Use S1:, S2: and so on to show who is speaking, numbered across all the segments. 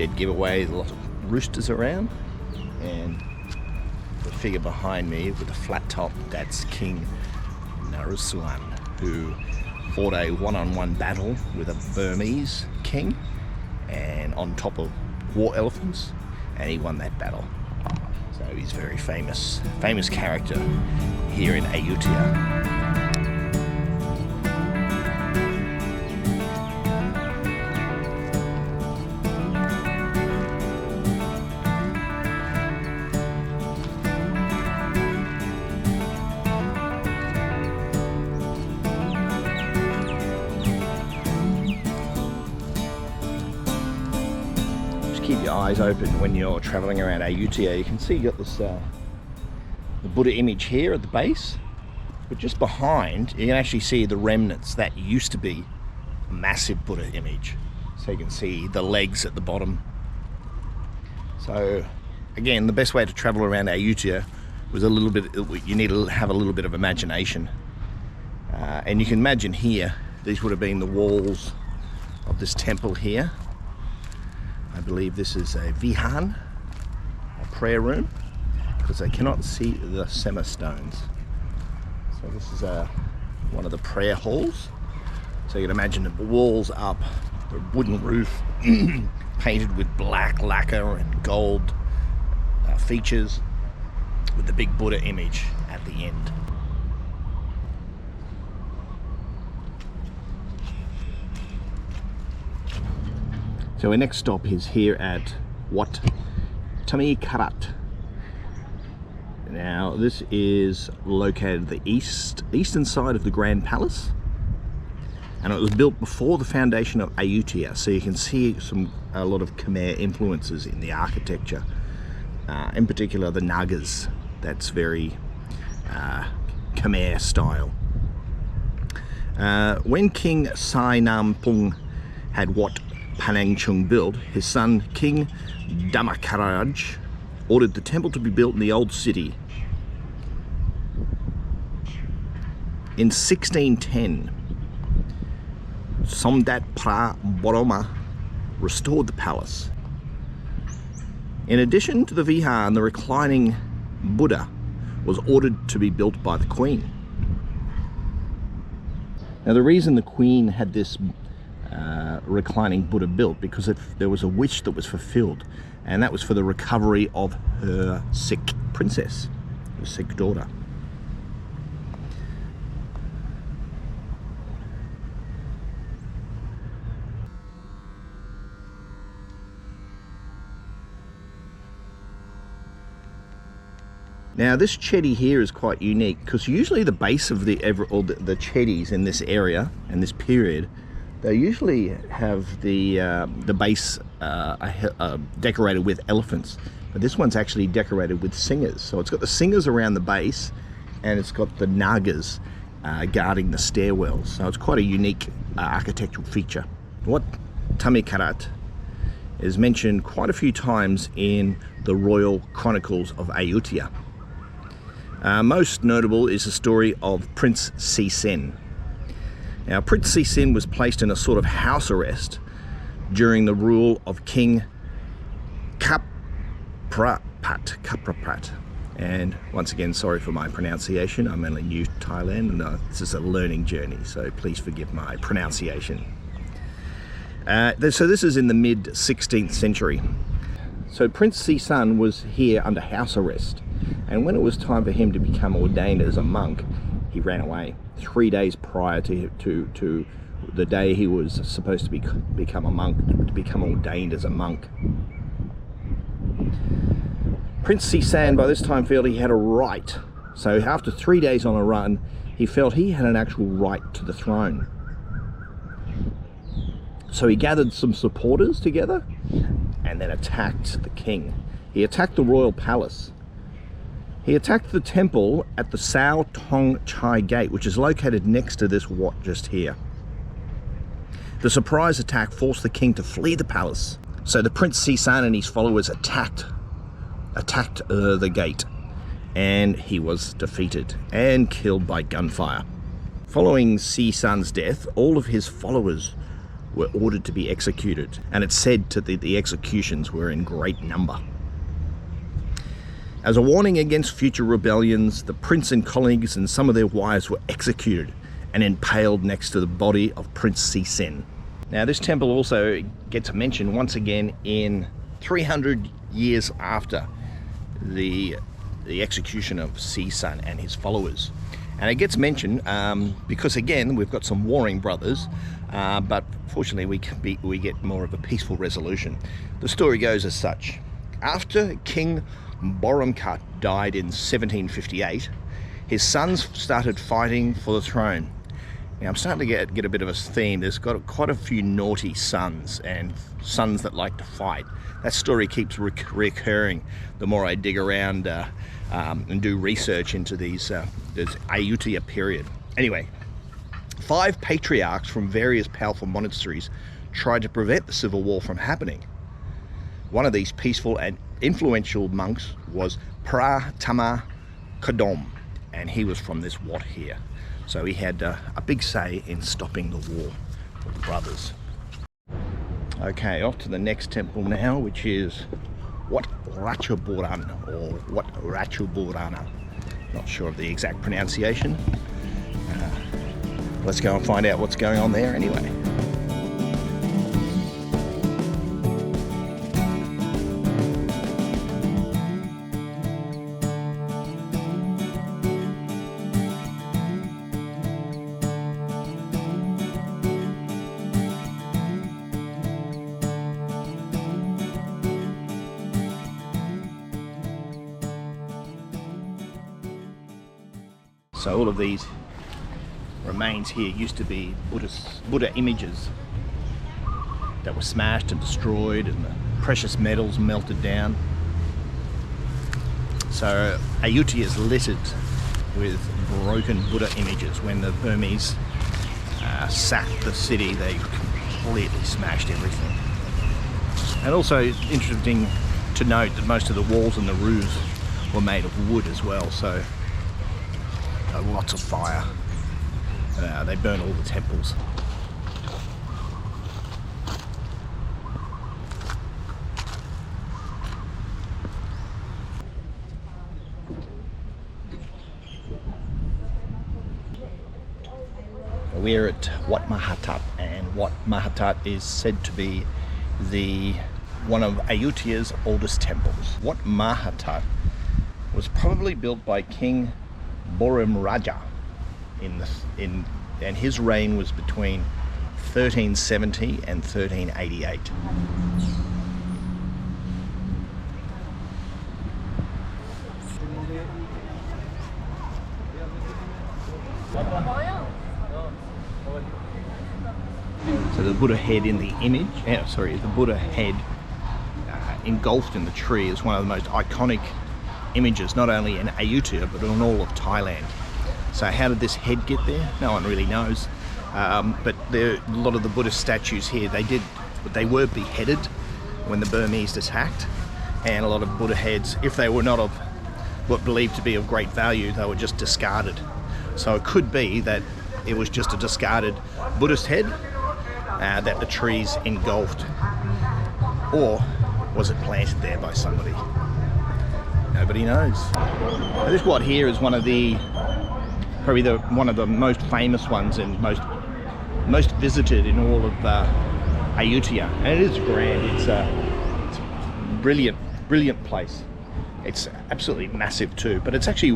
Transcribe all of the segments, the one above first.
S1: dead giveaway. There's a lot of roosters around, and the figure behind me with the flat top, that's King Naresuan, who fought a one-on-one battle with a Burmese king and on top of war elephants, and he won that battle. So he's a very famous character here in Ayutthaya. Keep your eyes open when you're traveling around Ayutthaya. You can see you got this the Buddha image here at the base, but just behind you can actually see the remnants that used to be a massive Buddha image. So you can see the legs at the bottom. So again, the best way to travel around Ayutthaya was a little bit, you need to have a little bit of imagination, and you can imagine here these would have been the walls of this temple here. I believe this is a vihan, a prayer room, because I cannot see the sema stones. So this is one of the prayer halls. So you can imagine the walls up, the wooden roof painted with black lacquer and gold features, with the big Buddha image at the end. So our next stop is here at Wat Thammikarat. Now this is located the eastern side of the Grand Palace, and it was built before the foundation of Ayutthaya, so you can see a lot of Khmer influences in the architecture, in particular the Nagas. That's very Khmer style. When King Sai Nam Pung had Wat Panang Chung built, his son King Dhammakaraj ordered the temple to be built in the old city. In 1610, Somdat Phra Boroma restored the palace. In addition to the vihan, the reclining Buddha was ordered to be built by the Queen. Now the reason the Queen had this reclining Buddha built, because there was a wish that was fulfilled, and that was for the recovery of her sick princess, her sick daughter. Now this chedi here is quite unique, because usually the base of the chedis in this area and this period, they usually have the base decorated with elephants, but this one's actually decorated with singers. So it's got the singers around the base, and it's got the nagas guarding the stairwells. So it's quite a unique architectural feature. Wat Thammikarat is mentioned quite a few times in the Royal Chronicles of Ayutthaya. Most notable is the story of Prince Si Sen. Now, Prince Si Sen was placed in a sort of house arrest during the rule of King Kaprapat. And once again, sorry for my pronunciation. I'm only new to Thailand, and this is a learning journey, so please forgive my pronunciation. So this is in the mid-16th century. So Prince Si Sen was here under house arrest, and when it was time for him to become ordained as a monk, he ran away 3 days prior to the day he was supposed to become a monk, to become ordained as a monk. Prince Si Sen by this time felt he had a right. So after 3 days on a run, he felt he had an actual right to the throne. So he gathered some supporters together and then attacked the king. He attacked the royal palace. He attacked the temple at the Sao Tong Chai Gate, which is located next to this Wat just here. The surprise attack forced the king to flee the palace. So the Prince Si Sen and his followers attacked the gate, and he was defeated and killed by gunfire. Following Si Sen's death, all of his followers were ordered to be executed, and it's said that the executions were in great number. As a warning against future rebellions, the prince and colleagues and some of their wives were executed and impaled next to the body of Prince Si Sen. Now this temple also gets mentioned once again in 300 years after the execution of Si Sen and his followers. And it gets mentioned because again we've got some warring brothers, but fortunately we get more of a peaceful resolution. The story goes as such. After King Boromkat died in 1758, his sons started fighting for the throne. Now I'm starting to get a bit of a theme. There's got quite a few naughty sons and sons that like to fight. That story keeps recurring the more I dig around and do research into this Ayutthaya period. Anyway, 5 patriarchs from various powerful monasteries tried to prevent the civil war from happening. One of these peaceful and influential monks was Wat Thammikarat, and he was from this Wat here. So he had a big say in stopping the war with the brothers. Okay, off to the next temple now, which is Wat Phra Si Sanphet, or Wat Phra Si Sanphet. Not sure of the exact pronunciation. Let's go and find out what's going on there anyway. So all of these remains here used to be Buddha images that were smashed and destroyed, and the precious metals melted down. So Ayutthaya is littered with broken Buddha images. When the Burmese sacked the city, they completely smashed everything. And also interesting to note that most of the walls and the roofs were made of wood as well, so lots of fire. They burn all the temples. We're at Wat Maha That, and Wat Maha That is said to be one of Ayutthaya's oldest temples. Wat Maha That was probably built by King Boromraja and his reign was between 1370 and 1388. So the Buddha head in the image, the Buddha head engulfed in the tree is one of the most iconic images, not only in Ayutthaya but in all of Thailand. So how did this head get there? No one really knows. But a lot of the Buddhist statues here, they were beheaded when the Burmese attacked, and a lot of Buddha heads, if they were not of what believed to be of great value, they were just discarded. So it could be that it was just a discarded Buddhist head that the trees engulfed, or was it planted there by somebody? Nobody knows. Now, this Wat here is one of the most famous ones and most visited in all of Ayutthaya, and it is grand. It's a brilliant place. It's absolutely massive too, but it's actually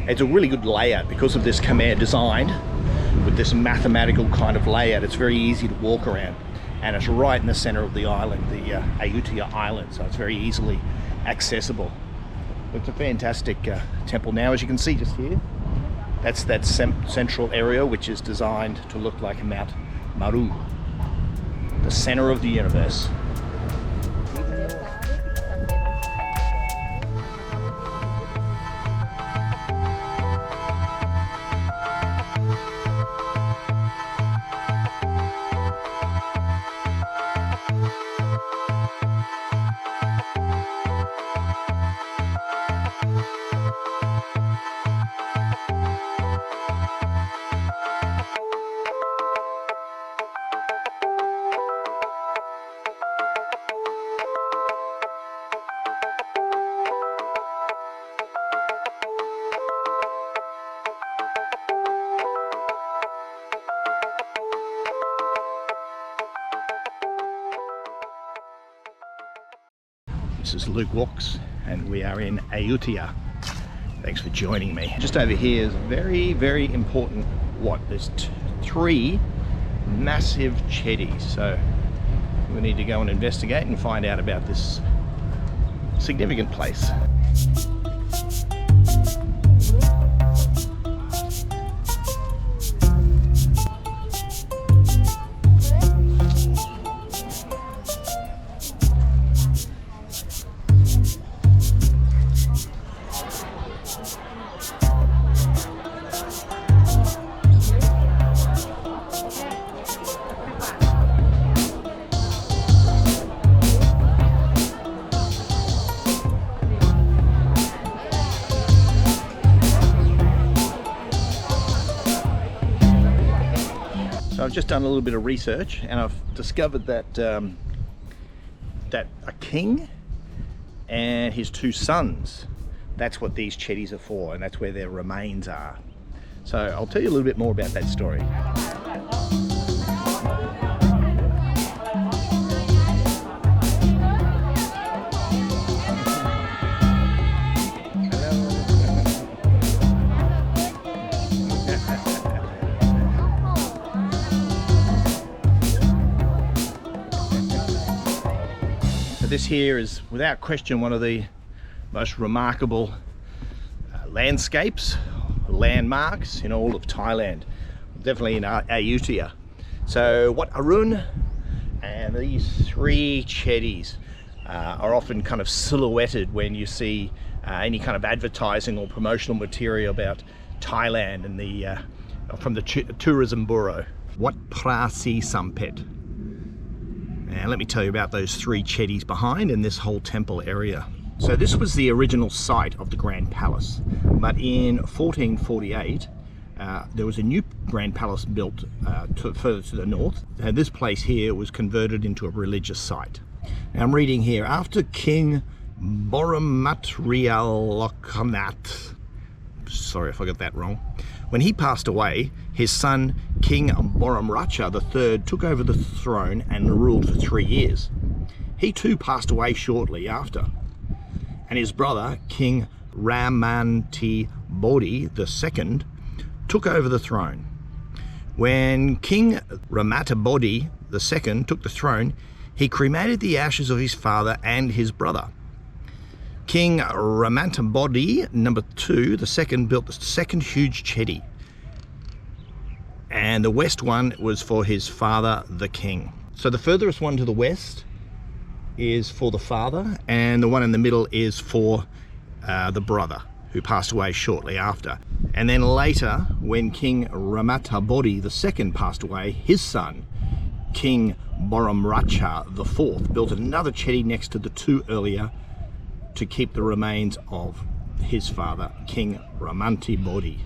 S1: it's a really good layout because of this Khmer design with this mathematical kind of layout. It's very easy to walk around, and it's right in the center of the island, the Ayutthaya island, so it's very easily accessible. It's a fantastic temple. Now, as you can see just here, that's that central area which is designed to look like a Mount Maru, the center of the universe. This is lukewalks and we are in Ayutthaya. Thanks for joining me. Just over here is very, very important what? There's three massive chetties. So we need to go and investigate and find out about this significant place. So I've just done a little bit of research and I've discovered that that a king and his two sons, that's what these chetties are for, and that's where their remains are. So I'll tell you a little bit more about that story. This here is without question one of the most remarkable landscapes, landmarks in all of Thailand, definitely in Ayutthaya. So Wat Arun and these three chetties are often kind of silhouetted when you see any kind of advertising or promotional material about Thailand and the from the tourism bureau. Wat Phra Si Sanphet. And let me tell you about those three chetties behind and this whole temple area. So this was the original site of the Grand Palace, but in 1448 there was a new Grand Palace built further to the north, and this place here was converted into a religious site. Now I'm reading here, after King Bangkok, sorry if I got that wrong, when he passed away, his son King Boramracha III took over the throne and ruled for 3 years. He too passed away shortly after, and his brother King Ramanti Bodhi II took over the throne. When King Ramata Bodhi II took the throne, he cremated the ashes of his father and his brother. King Ramata Bodhi II built the second huge chetty, and the west one was for his father, the king. So the furthest one to the west is for the father, and the one in the middle is for the brother, who passed away shortly after. And then later, when King Ramata Bodhi II passed away, his son, King Boramracha IV, built another chetty next to the two earlier to keep the remains of his father, King Ramanti Bodhi.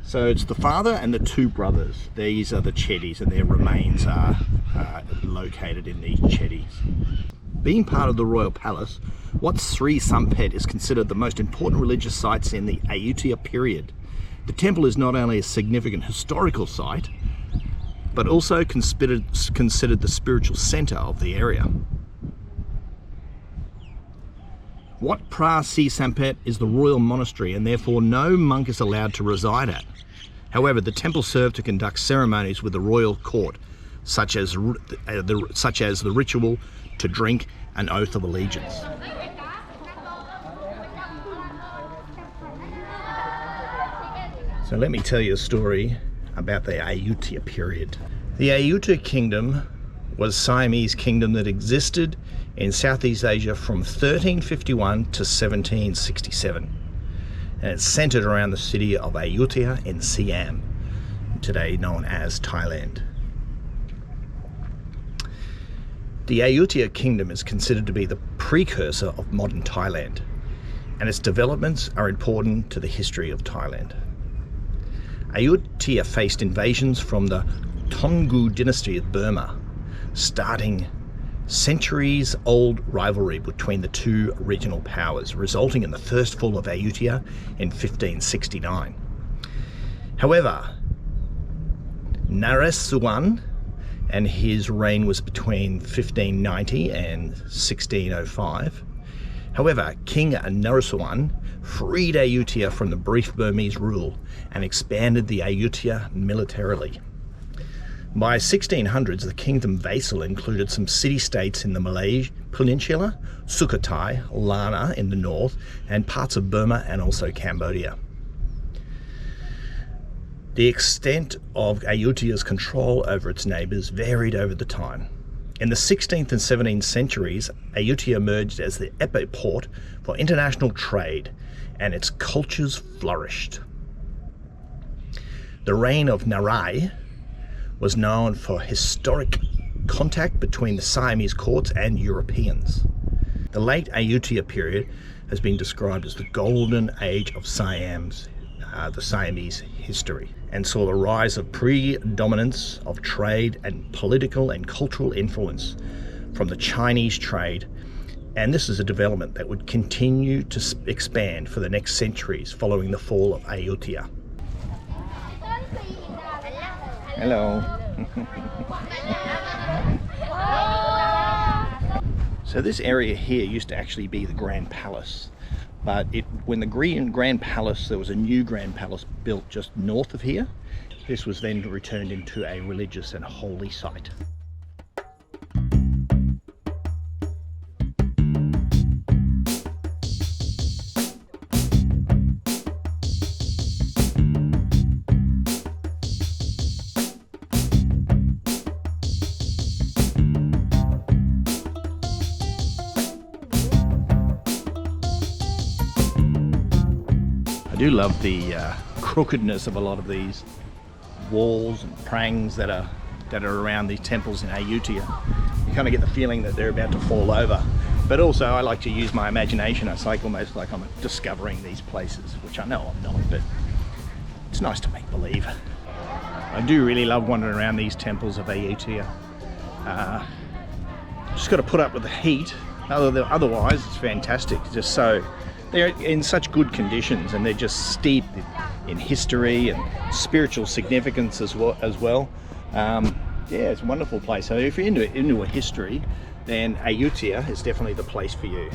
S1: So it's the father and the two brothers. These are the chetties, and their remains are located in these chetties. Being part of the royal palace, Wat Phra Si Sanphet is considered the most important religious sites in the Ayutthaya period. The temple is not only a significant historical site, but also considered the spiritual center of the area. Wat Phra Si Sanphet is the royal monastery, and therefore no monk is allowed to reside at. However, the temple served to conduct ceremonies with the royal court, such as the ritual to drink an oath of allegiance. So let me tell you a story about the Ayutthaya period. The Ayutthaya kingdom was a Siamese kingdom that existed in Southeast Asia from 1351 to 1767, and it's centered around the city of Ayutthaya in Siam, today known as Thailand. The Ayutthaya kingdom is considered to be the precursor of modern Thailand, and its developments are important to the history of Thailand. Ayutthaya faced invasions from the Toungoo dynasty of Burma, starting centuries-old rivalry between the two regional powers, resulting in the first fall of Ayutthaya in 1569. However, Naresuan and his reign was between 1590 and 1605. However, King Naresuan freed Ayutthaya from the brief Burmese rule and expanded the Ayutthaya militarily. By 1600s, the kingdom vassal included some city-states in the Malay Peninsula, Sukhothai, Lana in the north, and parts of Burma and also Cambodia. The extent of Ayutthaya's control over its neighbours varied over the time. In the 16th and 17th centuries, Ayutthaya emerged as the epiport for international trade, and its cultures flourished. The reign of Narai was known for historic contact between the Siamese courts and Europeans. The late Ayutthaya period has been described as the golden age of the Siamese history, and saw the rise of predominance of trade and political and cultural influence from the Chinese trade, and this is a development that would continue to expand for the next centuries following the fall of Ayutthaya. Hello. So this area here used to actually be the Grand Palace, but when the Grand Palace, there was a new Grand Palace built just north of here. This was then returned into a religious and holy site. I do love the crookedness of a lot of these walls and prangs that are around these temples in Ayutthaya. You kind of get the feeling that they're about to fall over. But also I like to use my imagination. It's like almost like I'm discovering these places, which I know I'm not, but it's nice to make believe. I do really love wandering around these temples of Ayutthaya. Just got to put up with the heat. Otherwise it's fantastic. Just so they're in such good conditions, and they're just steeped in history and spiritual significance as well. Yeah, it's a wonderful place. So if you're into a history, then Ayutthaya is definitely the place for you.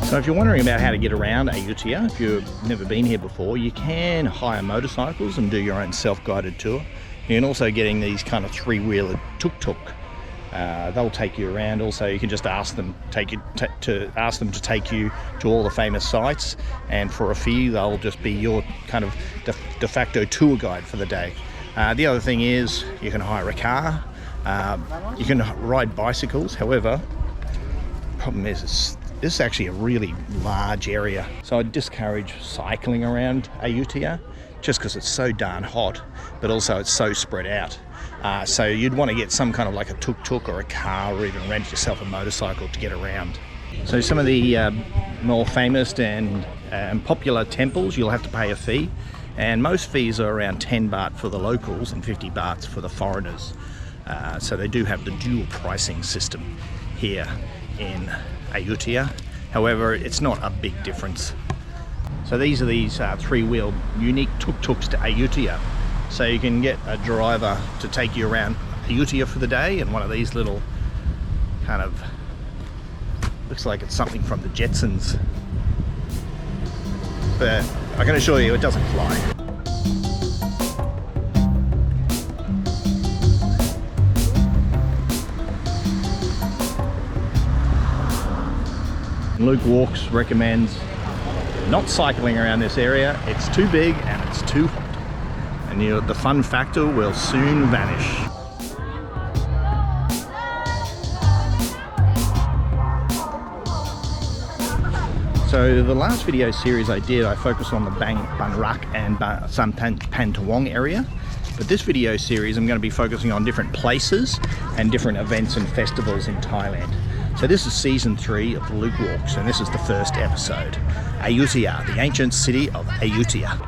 S1: So if you're wondering about how to get around Ayutthaya, if you've never been here before, you can hire motorcycles and do your own self-guided tour. You can also get in these kind of three-wheeler tuk-tuk. They'll take you around. Also, you can just ask them to take you to all the famous sites, and for a fee, they'll just be your kind of de facto tour guide for the day. The other thing is you can hire a car. You can ride bicycles. However, the problem is this is actually a really large area, so I'd discourage cycling around Ayutthaya, just because it's so darn hot, but also it's so spread out. So you'd want to get some kind of like a tuk-tuk or a car, or even rent yourself a motorcycle to get around. So some of the more famous and popular temples, you'll have to pay a fee, and most fees are around 10 baht for the locals and 50 bahts for the foreigners. So they do have the dual pricing system here in Ayutthaya. However, it's not a big difference. So these are three-wheeled unique tuk-tuks to Ayutthaya. So you can get a driver to take you around Ayutthaya for the day, and one of these little kind of, looks like it's something from the Jetsons. But I can assure you it doesn't fly. lukewalks recommends not cycling around this area. It's too big and it's too hot, and the fun factor will soon vanish. So the last video series I did, I focused on the Bang Rak and Sampantawong area. But this video series, I'm going to be focusing on different places and different events and festivals in Thailand. So this is season 3 of Lukewalks, and this is the first episode. Ayutthaya, the ancient city of Ayutthaya.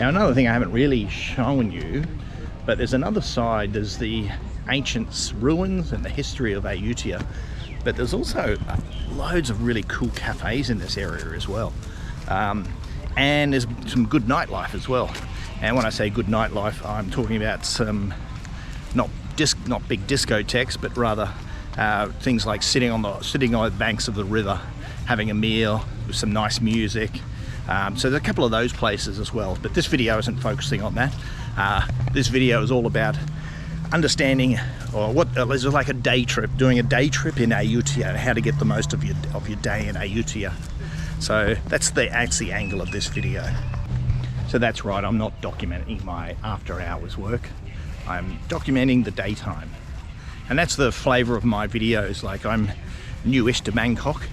S1: Now another thing I haven't really shown you, but there's another side. There's the ancient ruins and the history of Ayutthaya, but there's also loads of really cool cafes in this area as well, and there's some good nightlife as well. And when I say good nightlife, I'm talking about some not big discotheques, but rather things like sitting on the banks of the river, having a meal with some nice music. So there's a couple of those places as well, but this video isn't focusing on that. This video is all about understanding, or what is like a day trip, doing a day trip in Ayutthaya, and how to get the most of your day in Ayutthaya. So that's the angle of this video. So that's right, I'm not documenting my after hours work. I'm documenting the daytime. And that's the flavour of my videos. Like, I'm newish to Bangkok.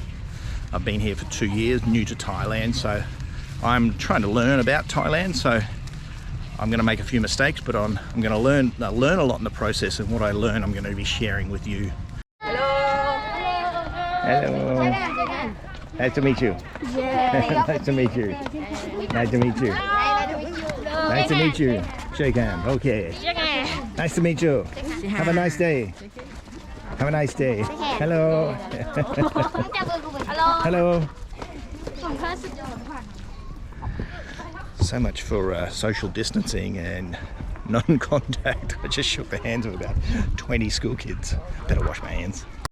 S1: I've been here for 2 years, new to Thailand, so I'm trying to learn about Thailand. So I'm going to make a few mistakes, but I'm going to learn a lot in the process, and what I learn I'm going to be sharing with you. Hello. Nice to meet you. Nice to meet you. Nice to meet you. Nice to meet you. Shake hand. Okay. Nice to meet you. Have a nice day. Have a nice day. Hello. Hello. So much for social distancing and non-contact. I just shook the hands of about 20 school kids. Better wash my hands.